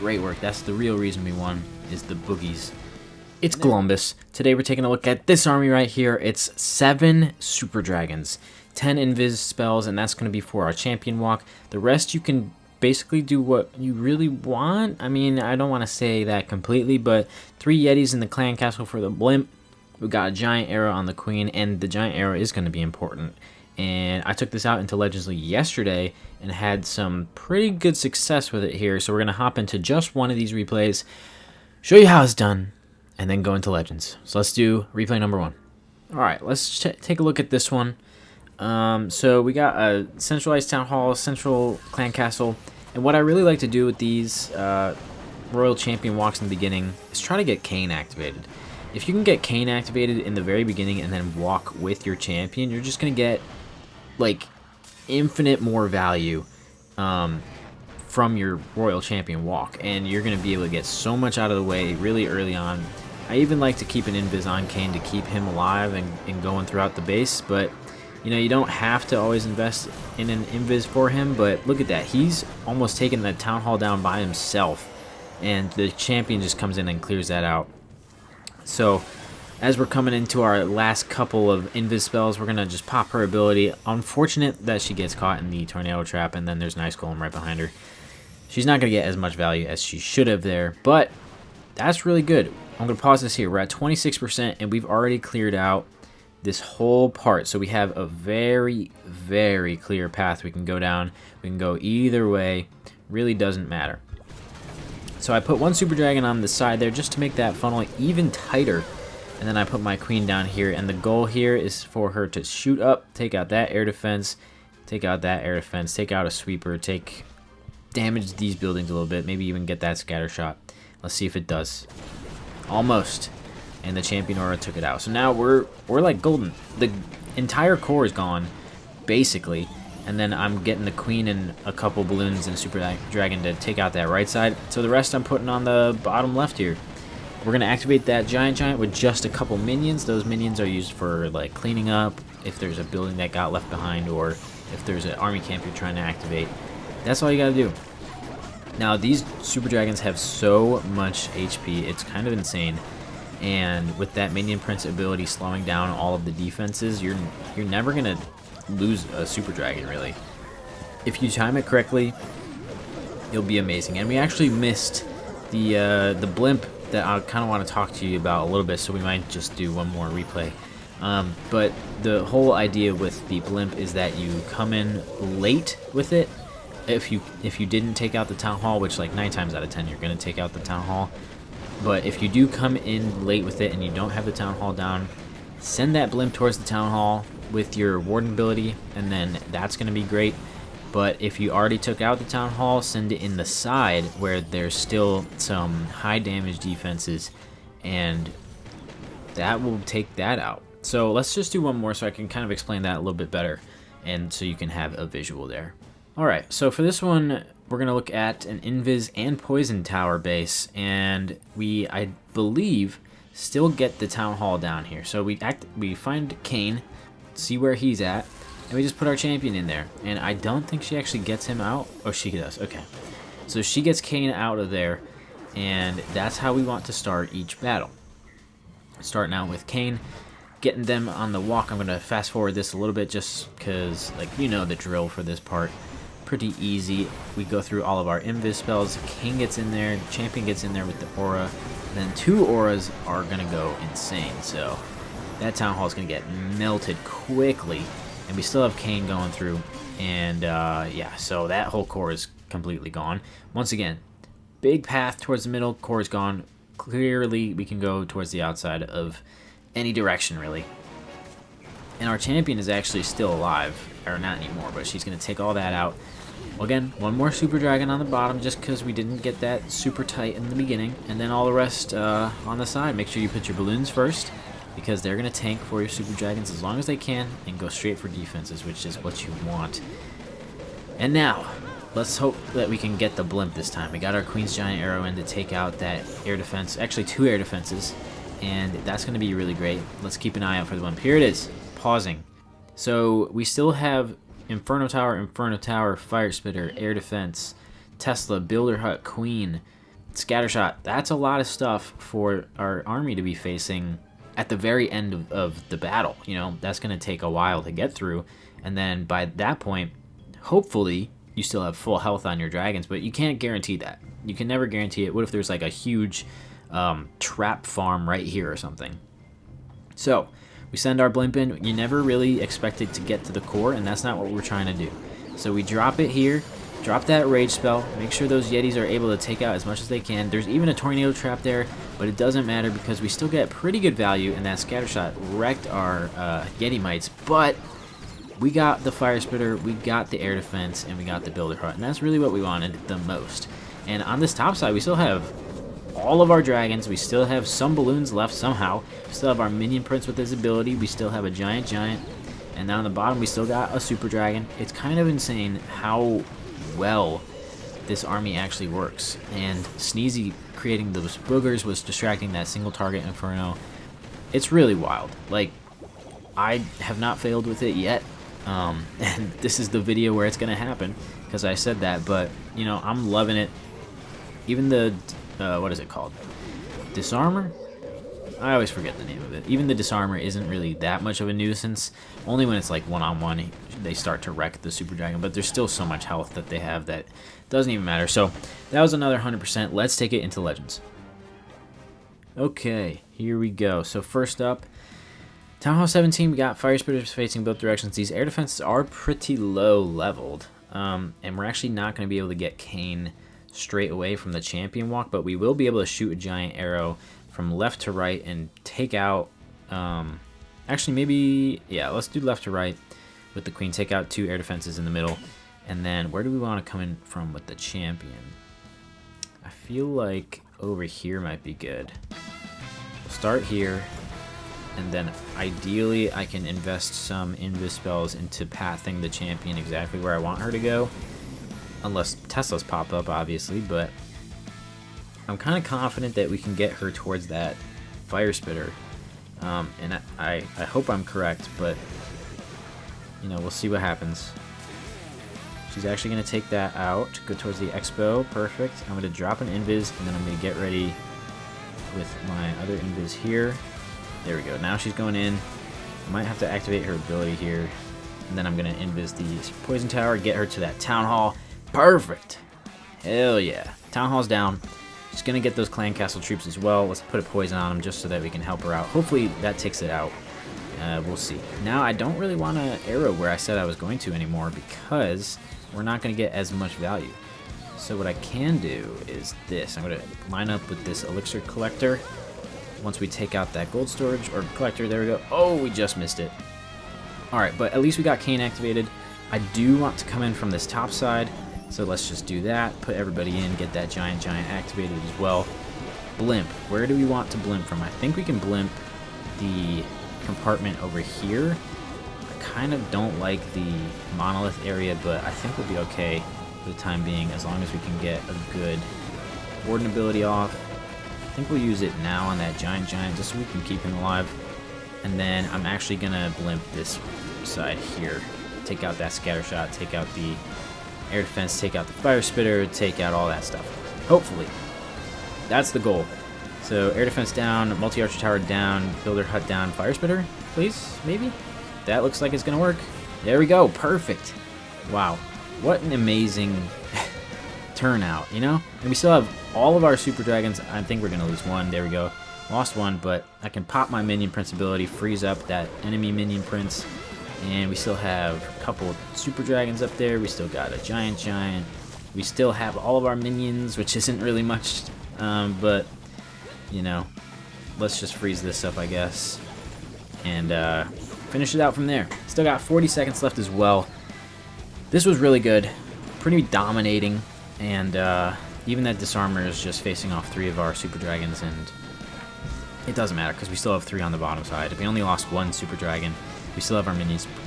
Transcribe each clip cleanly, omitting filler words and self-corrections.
Great work. That's the real reason we won, is the boogies. It's Columbus. Today we're taking a look at this army right here. It's 7 super dragons, 10 invis spells, and that's going to be for our champion walk. The rest you can basically do what you really want. I mean, I don't want to say that completely, but 3 yetis in the clan castle for the blimp. We got a giant arrow on the queen, and the giant arrow is going to be important. And I took this out into Legends League yesterday and had some pretty good success with it here. So we're going to hop into just one of these replays, show you how it's done, and then go into Legends. So let's do replay number 1. All right, let's take a look at this one. So we got a centralized town hall, central clan castle, and what I really like to do with these royal champion walks in the beginning is try to get Kane activated. If you can get Kane activated in the very beginning and then walk with your champion, you're just gonna get like infinite more value from your royal champion walk, and you're gonna be able to get so much out of the way really early on. I even like to keep an invis on Kane to keep him alive and going throughout the base, but you know, you don't have to always invest in an invis for him. But look at that, he's almost taken the town hall down by himself, and the champion just comes in and clears that out. So as we're coming into our last couple of invis spells, we're gonna just pop her ability. Unfortunate that she gets caught in the tornado trap, and then there's an ice golem right behind her. She's not gonna get as much value as she should have there, but that's really good. I'm gonna pause this here. We're at 26%, and we've already cleared out this whole part, so we have a very, very clear path we can go down. We can go either way, really doesn't matter. So I put 1 super dragon on the side there just to make that funnel even tighter, and then I put my queen down here, and the goal here is for her to shoot up, take out that air defense, take out that air defense, take out a sweeper, damage these buildings a little bit, maybe even get that scatter shot. Let's see if it does. Almost. And the champion aura took it out. So now we're like golden. The entire core is gone, basically. And then I'm getting the queen and a couple balloons and super dragon to take out that right side. So the rest I'm putting on the bottom left here. We're gonna activate that giant with just a couple minions. Those minions are used for like cleaning up if there's a building that got left behind, or if there's an army camp you're trying to activate. That's all you gotta do. Now these super dragons have so much HP, it's kind of insane. And with that minion prince ability slowing down all of the defenses, you're never gonna lose a super dragon really. If you time it correctly, you'll be amazing. And we actually missed the blimp that I kind of want to talk to you about a little bit, so we might just do one more replay. But the whole idea with the blimp is that you come in late with it. If you didn't take out the town hall, which like 9 times out of 10 you're gonna take out the town hall. But if you do come in late with it and you don't have the town hall down, send that blimp towards the town hall with your warden ability, and then that's going to be great. But if you already took out the town hall, send it in the side where there's still some high damage defenses, and that will take that out. So let's just do one more so I can kind of explain that a little bit better, and so you can have a visual there. Alright, so for this one, we're going to look at an invis and poison tower base, and we, I believe, still get the town hall down here. So we find Kane, see where he's at, and we just put our champion in there. And I don't think she actually gets him out. Oh, she does. Okay. So she gets Kane out of there, and that's how we want to start each battle. Starting out with Kane, getting them on the walk. I'm going to fast forward this a little bit just because, like, you know the drill for this part. Pretty easy. We go through all of our invis spells. King gets in there, champion gets in there with the aura, and then 2 auras are gonna go insane. So that town hall is gonna get melted quickly, and we still have Kane going through, and yeah, so that whole core is completely gone. Once again, big path towards the middle, core is gone. Clearly we can go towards the outside of any direction really. And our champion is actually still alive, or not anymore, but she's gonna take all that out. Well, again, 1 more super dragon on the bottom just because we didn't get that super tight in the beginning, and then all the rest on the side. Make sure you put your balloons first, because they're going to tank for your super dragons as long as they can and go straight for defenses, which is what you want. And now, let's hope that we can get the blimp this time. We got our queen's giant arrow in to take out that air defense, actually 2 air defenses, and that's going to be really great. Let's keep an eye out for the blimp. Here it is, pausing. So we still have Inferno Tower, Fire Spitter, Air Defense, Tesla, Builder Hut, Queen, Scattershot. That's a lot of stuff for our army to be facing at the very end of the battle. You know, that's going to take a while to get through. And then by that point, hopefully, you still have full health on your dragons, but you can't guarantee that. You can never guarantee it. What if there's like a huge trap farm right here or something? So, we send our blimp in. You never really expect it to get to the core, and that's not what we're trying to do. So we drop it here, drop that rage spell, make sure those Yetis are able to take out as much as they can. There's even a tornado trap there, but it doesn't matter because we still get pretty good value, and that scattershot wrecked our Yeti mites, but we got the fire spitter, we got the air defense, and we got the builder hut, and that's really what we wanted the most. And on this top side, we still have all of our dragons, we still have some balloons left somehow, we still have our minion prince with his ability, we still have a giant, and down on the bottom we still got a super dragon. It's kind of insane how well this army actually works, and Sneezy creating those boogers was distracting that single target inferno. It's really wild. Like, I have not failed with it yet, and this is the video where it's gonna happen because I said that, but you know, I'm loving it. Even the what is it called? Disarmor? I always forget the name of it. Even the disarmor isn't really that much of a nuisance. Only when it's like one-on-one, they start to wreck the super dragon. But there's still so much health that they have that doesn't even matter. So that was another 100%. Let's take it into Legends. Okay, here we go. So first up, Town Hall 17, we got fire spitters facing both directions. These air defenses are pretty low leveled. And we're actually not going to be able to get Kane straight away from the champion walk, but we will be able to shoot a giant arrow from left to right and take out actually maybe, yeah, let's do left to right with the queen, take out 2 air defenses in the middle, and then where do we want to come in from with the champion? I feel like over here might be good. We'll start here, and then ideally I can invest some invis spells into pathing the champion exactly where I want her to go. Unless Teslas pop up, obviously, but I'm kind of confident that we can get her towards that fire spitter. And I hope I'm correct, but, you know, we'll see what happens. She's actually going to take that out, go towards the expo. Perfect. I'm going to drop an invis, and then I'm going to get ready with my other invis here. There we go. Now she's going in. I might have to activate her ability here. And then I'm going to invis the poison tower, get her to that town hall. Perfect. Hell yeah. Town hall's down. She's going to get those clan castle troops as well. Let's put a poison on them just so that we can help her out. Hopefully that takes it out. We'll see. Now I don't really want to arrow where I said I was going to anymore because we're not going to get as much value. So what I can do is this. I'm going to line up with this elixir collector. Once we take out that gold storage or collector, there we go. Oh, we just missed it. Alright, but at least we got Kane activated. I do want to come in from this top side. So let's just do that, put everybody in, get that giant activated as well. Blimp, where do we want to blimp from? I think we can blimp the compartment over here. I kind of don't like the monolith area, but I think we'll be okay for the time being as long as we can get a good warden ability off. I think we'll use it now on that giant just so we can keep him alive. And then I'm actually going to blimp this side here. Take out that scatter shot, take out the air defense, take out the fire spitter, take out all that stuff. Hopefully. That's the goal. So air defense down, multi-archer tower down, builder hut down, fire spitter, please, maybe? That looks like it's going to work. There we go. Perfect. Wow. What an amazing turnout, you know? And we still have all of our super dragons. I think we're going to lose one. There we go. Lost one, but I can pop my minion prince ability, freeze up that enemy minion prince. And we still have a couple of super dragons up there. We still got a giant. We still have all of our minions, which isn't really much, but, you know, let's just freeze this up, I guess, and finish it out from there. Still got 40 seconds left as well. This was really good, pretty dominating, and even that disarmor is just facing off 3 of our super dragons, and it doesn't matter because we still have 3 on the bottom side. We only lost 1 super dragon. We still have our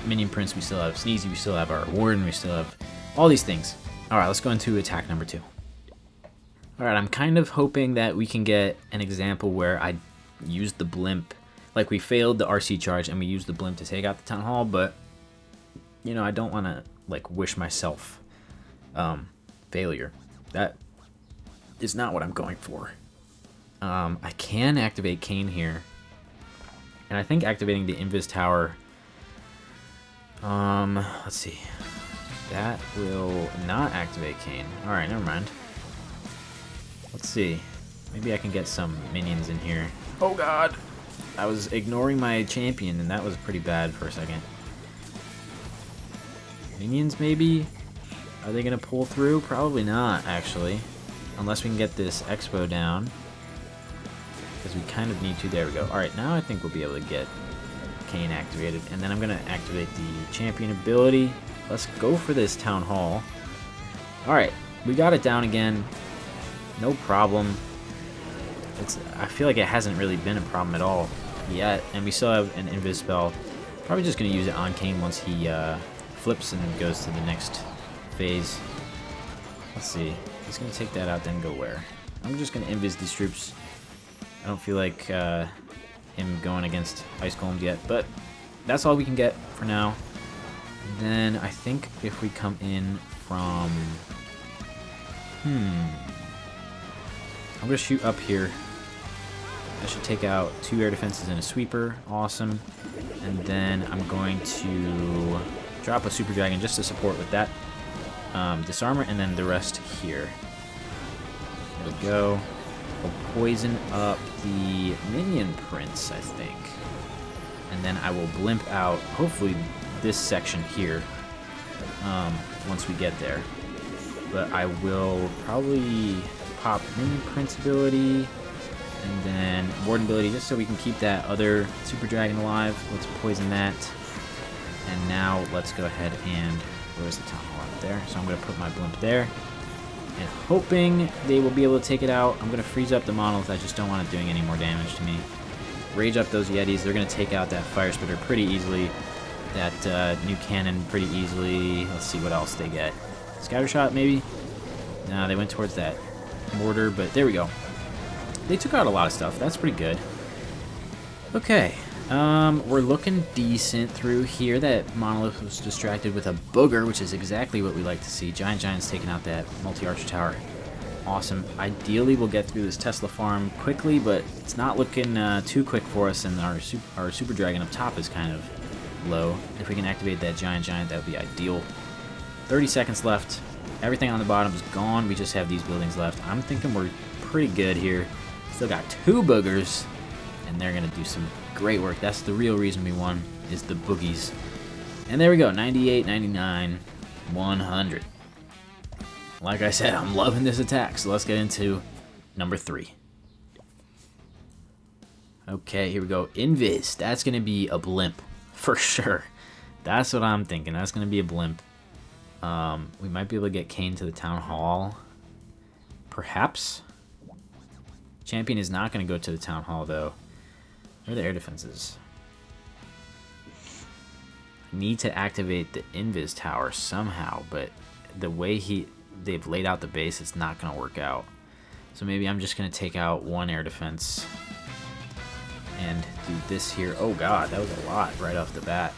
minion prince, we still have Sneezy, we still have our warden, we still have all these things. Alright, let's go into attack number 2. Alright, I'm kind of hoping that we can get an example where I used the blimp. Like, we failed the RC charge and we used the blimp to take out the town hall, but, you know, I don't want to, like, wish myself failure. That is not what I'm going for. I can activate Kane here. And I think activating the Invis Tower... let's see. That will not activate Kane. Alright, never mind. Let's see. Maybe I can get some minions in here. Oh god! I was ignoring my champion, and that was pretty bad for a second. Minions, maybe? Are they going to pull through? Probably not, actually. Unless we can get this Expo down. Because we kind of need to. There we go. Alright, now I think we'll be able to get Kane activated. And then I'm going to activate the champion ability. Let's go for this Town Hall. Alright, we got it down again. No problem. I feel like it hasn't really been a problem at all yet. And we still have an Invis spell. Probably just going to use it on Kane once he flips and goes to the next phase. Let's see. He's going to take that out, then go where? I'm just going to Invis these troops. I don't feel like him going against Ice Golems yet, but that's all we can get for now. And then I think if we come in from... I'm going to shoot up here. I should take out 2 air defenses and a sweeper. Awesome. And then I'm going to drop a Super Dragon just to support with that. Disarmor, and then the rest here. There we go. We'll poison up the Minion Prince, I think. And then I will blimp out, hopefully, this section here once we get there. But I will probably pop Minion Prince ability and then Warden ability just so we can keep that other Super Dragon alive. Let's poison that. And now let's go ahead and... Where's the Town Hall up there? So I'm going to put my blimp there. And hoping they will be able to take it out. I'm going to freeze up the monolith. I just don't want it doing any more damage to me. Rage up those Yetis. They're going to take out that Fire Spitter pretty easily. That new cannon pretty easily. Let's see what else they get. Scatter Shot, maybe? No, they went towards that mortar, but there we go. They took out a lot of stuff. That's pretty good. Okay. We're looking decent through here. That monolith was distracted with a booger, which is exactly what we like to see. Giant's taking out that multi-archer tower. Awesome. Ideally, we'll get through this Tesla farm quickly, but it's not looking too quick for us, and our Super Dragon up top is kind of low. If we can activate that Giant, that would be ideal. 30 seconds left. Everything on the bottom is gone. We just have these buildings left. I'm thinking we're pretty good here. Still got 2 boogers, and they're going to do some great work. That's the real reason we won, is the boogies. And there we go, 98, 99, 100. Like I said, I'm loving this attack, so let's get into number 3. Okay, here we go. Invis, that's going to be a blimp, for sure. That's what I'm thinking. That's going to be a blimp. We might be able to get Kane to the Town Hall. Perhaps. Champion is not going to go to the Town Hall, though. Where are the air defenses? I need to activate the Invis Tower somehow, but the way they've laid out the base, it's not going to work out. So maybe I'm just going to take out 1 air defense and do this here. Oh god, that was a lot right off the bat.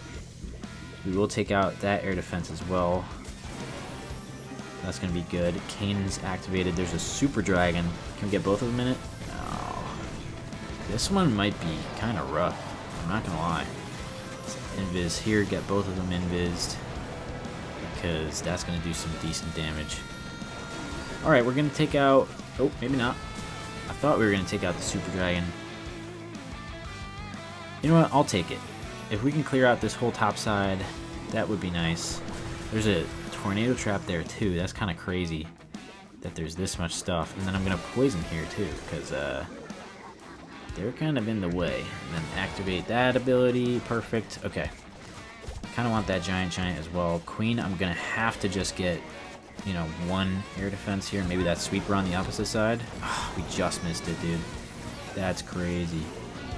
We will take out that air defense as well. That's going to be good. Kane's activated. There's a Super Dragon. Can we get both of them in it? No. This one might be kind of rough. I'm not going to lie. Let's invis here. Get both of them invised. Because that's going to do some decent damage. Alright, we're going to take out... Oh, maybe not. I thought we were going to take out the Super Dragon. You know what? I'll take it. If we can clear out this whole top side, that would be nice. There's a tornado trap there too. That's kind of crazy that there's this much stuff. And then I'm going to poison here too, because they're kind of in the way. And then activate that ability. Perfect. Okay. Kind of want that giant as well. Queen, I'm going to have to just get, you know, 1 air defense here. Maybe that sweeper on the opposite side. Oh, we just missed it, dude. That's crazy.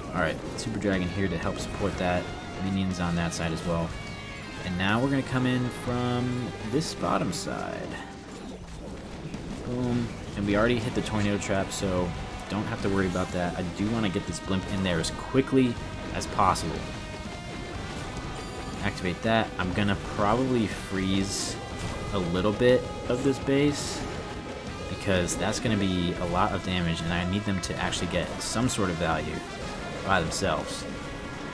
Alright, Super Dragon here to help support that. Minions on that side as well. And now we're going to come in from this bottom side. Boom. And we already hit the tornado trap, so don't have to worry about that. I do want to get this blimp in there as quickly as possible. Activate that. I'm going to probably freeze a little bit of this base because that's going to be a lot of damage, and I need them to actually get some sort of value by themselves.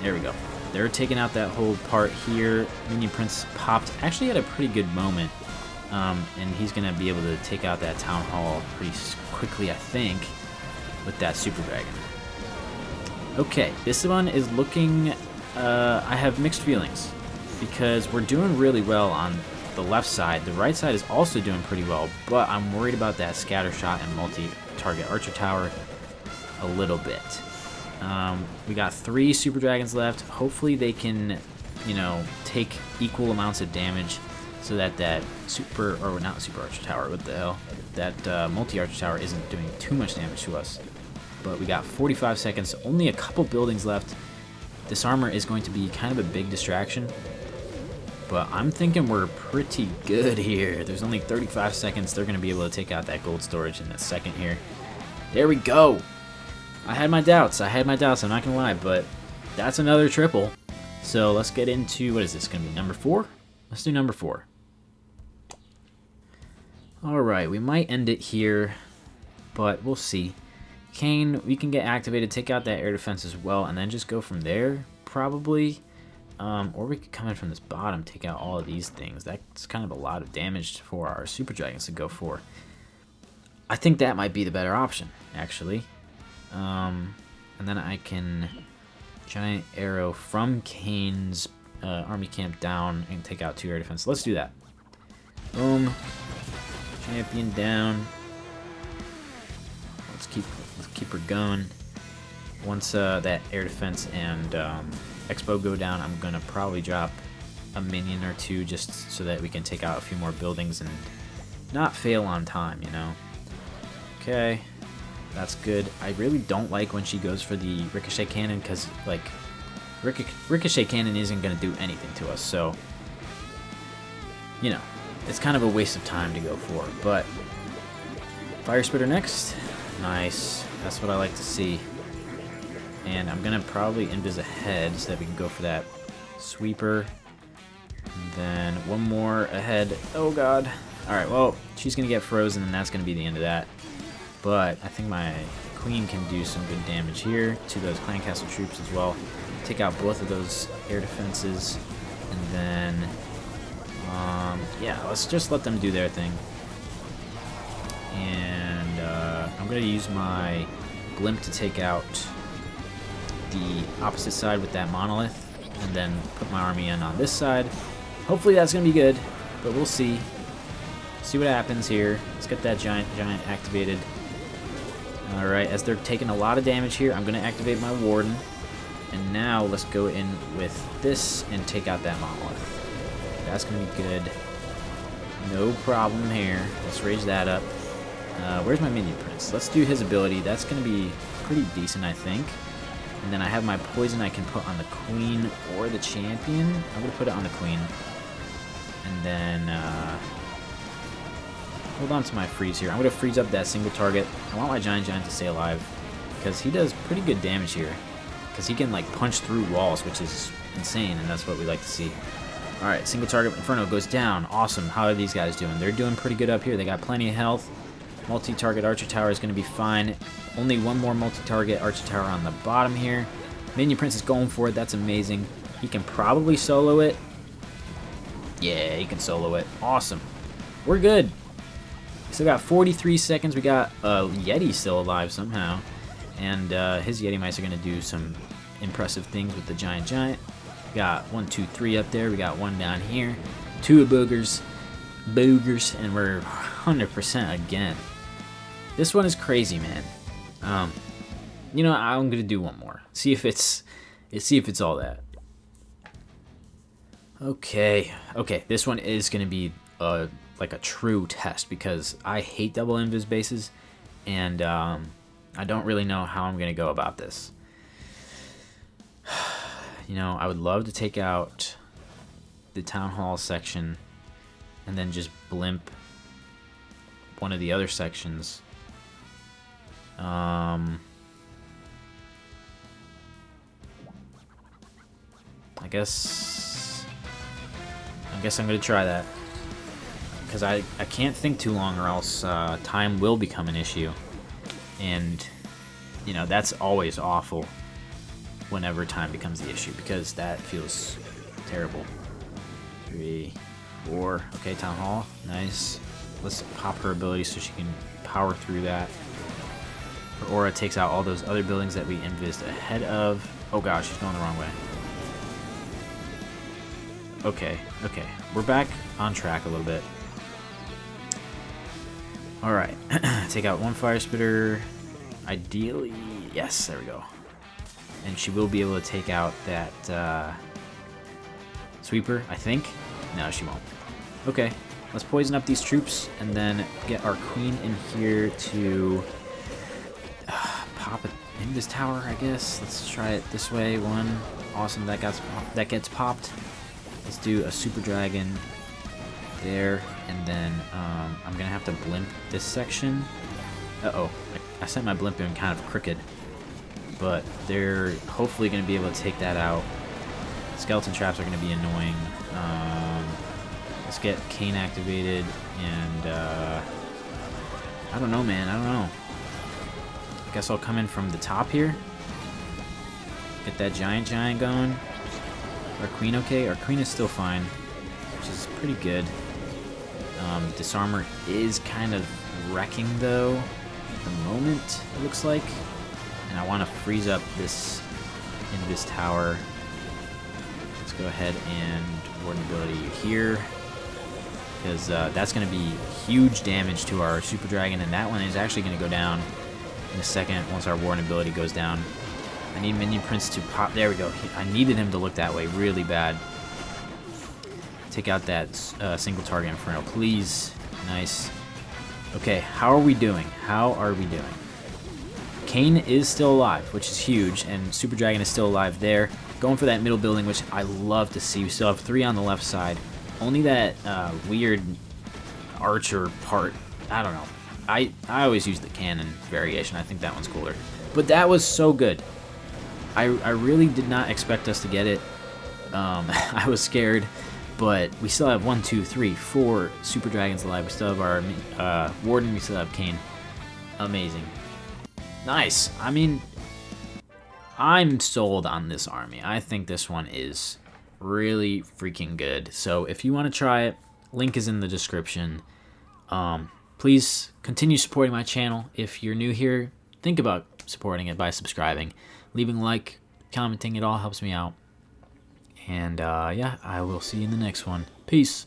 There we go. They're taking out that whole part here. Minion Prince popped actually at a pretty good moment, and he's going to be able to take out that Town Hall pretty quickly, I think, with that Super Dragon. Okay, this one is looking... I have mixed feelings, because we're doing really well on the left side. The right side is also doing pretty well, but I'm worried about that scatter shot and multi-target archer tower a little bit. We got 3 Super Dragons left. Hopefully they can, you know, take equal amounts of damage so that that super, or not Super Archer Tower, what the hell, that multi-archer tower isn't doing too much damage to us. But we got 45 seconds, only a couple buildings left. This armor is going to be kind of a big distraction, but I'm thinking we're pretty good here. There's only 35 seconds. They're going to be able to take out that gold storage in a second here. There we go. I had my doubts. I'm not going to lie, but that's another triple. So let's get into, what is this going to be, number 4? Let's do number 4. All right, we might end it here, but we'll see. Kane, we can get activated, take out that air defense as well, and then just go from there, probably. Or we could come in from this bottom, take out all of these things. That's kind of a lot of damage for our Super Dragons to go for. I think that might be the better option, actually. And then I can giant arrow from Kane's army camp down and take out 2 air defense. Let's do that. Boom. Champion down. Let's keep her going. Once that air defense and Expo go down, I'm gonna probably drop a minion or 2 just so that we can take out a few more buildings and not fail on time, you know. Okay, that's good. I really don't like when she goes for the ricochet cannon, because like ricochet cannon isn't gonna do anything to us, so you know, it's kind of a waste of time to go for. But fire spitter next. Nice. That's what I like to see. And I'm gonna probably invis ahead so that we can go for that sweeper. And then one more ahead. Oh god. Alright, well, she's gonna get frozen and that's gonna be the end of that. But I think my queen can do some good damage here to those clan castle troops as well. Take out both of those air defenses. And then yeah, let's just let them do their thing. And I'm gonna use my blimp to take out the opposite side with that monolith, and then put my army in on this side. Hopefully that's gonna be good, but we'll see. See what happens here. Let's get that giant activated. All right, as they're taking a lot of damage here, I'm gonna activate my warden, and now let's go in with this and take out that monolith. That's gonna be good. No problem here. Let's raise that up. Where's my minion prince? Let's do his ability. That's gonna be pretty decent, I think. And then I have my poison I can put on the queen or the champion. I'm going to put it on the queen. And then hold on to my freeze here. I'm going to freeze up that single target. I want my giant to stay alive because he does pretty good damage here. Because he can like punch through walls, which is insane, and that's what we like to see. Alright, single target Inferno goes down. Awesome. How are these guys doing? They're doing pretty good up here. They got plenty of health. Multi-target archer tower is going to be fine. Only one more multi-target archer tower on the bottom here. Minion Prince is going for it. That's amazing. He can probably solo it. Yeah, he can solo it. Awesome. We're good. Still got 43 seconds. We got Yeti still alive somehow. And his Yeti mice are going to do some impressive things with the giant. We got 1, 2, 3 up there. We got 1 down here. 2 boogers. And we're 100% again. This one is crazy, man. You know, I'm gonna do one more. See if it's all that. Okay. This one is gonna be like a true test because I hate double invis bases, and I don't really know how I'm gonna go about this. You know, I would love to take out the town hall section and then just blimp one of the other sections. I guess I'm gonna try that. because I can't think too long or else time will become an issue. And, you know, that's always awful whenever time becomes the issue, because that feels terrible. 3, 4. Okay, Town Hall. Nice. Let's pop her ability so she can power through that. Her aura takes out all those other buildings that we invised ahead of. Oh gosh, she's going the wrong way. Okay, okay. We're back on track a little bit. Alright. Take out one fire spitter. Ideally, yes, there we go. And she will be able to take out that sweeper, I think. No, she won't. Okay, let's poison up these troops and then get our queen in here to pop it in this tower, I guess. Let's try it this way. One. Awesome, that gets popped. Let's do a super dragon there, and then I'm gonna have to blimp this section. Uh-oh, I sent my blimp in kind of crooked, but they're hopefully gonna be able to take that out. Skeleton traps are gonna be annoying. Let's get Kane activated, and I don't know, man. I don't know. I guess I'll come in from the top here. Get that giant going. Our queen okay? Our queen is still fine, which is pretty good. Disarmor is kind of wrecking though at the moment, it looks like. And I want to freeze up this in this tower. Let's go ahead and warden ability here, because that's going to be huge damage to our super dragon, and that one is actually going to go down in a second once our warden ability goes down. I need Minion Prince to pop. There we go. I needed him to look that way really bad. Take out that single target Inferno, please. Nice. Okay, how are we doing? How are we doing? Kane is still alive, which is huge, and Super Dragon is still alive there. Going for that middle building, which I love to see. We still have 3 on the left side. Only that weird archer part. I don't know. I always use the cannon variation. I think that one's cooler. But that was so good. I really did not expect us to get it. I was scared, but we still have 1, 2, 3, 4 Super Dragons alive. We still have our Warden. We still have Kane. Amazing. Nice. I mean, I'm sold on this army. I think this one is really freaking good. So if you want to try it, link is in the description. Please continue supporting my channel. If you're new here, think about supporting it by subscribing, leaving a like, commenting. It all helps me out. And yeah, I will see you in the next one. Peace.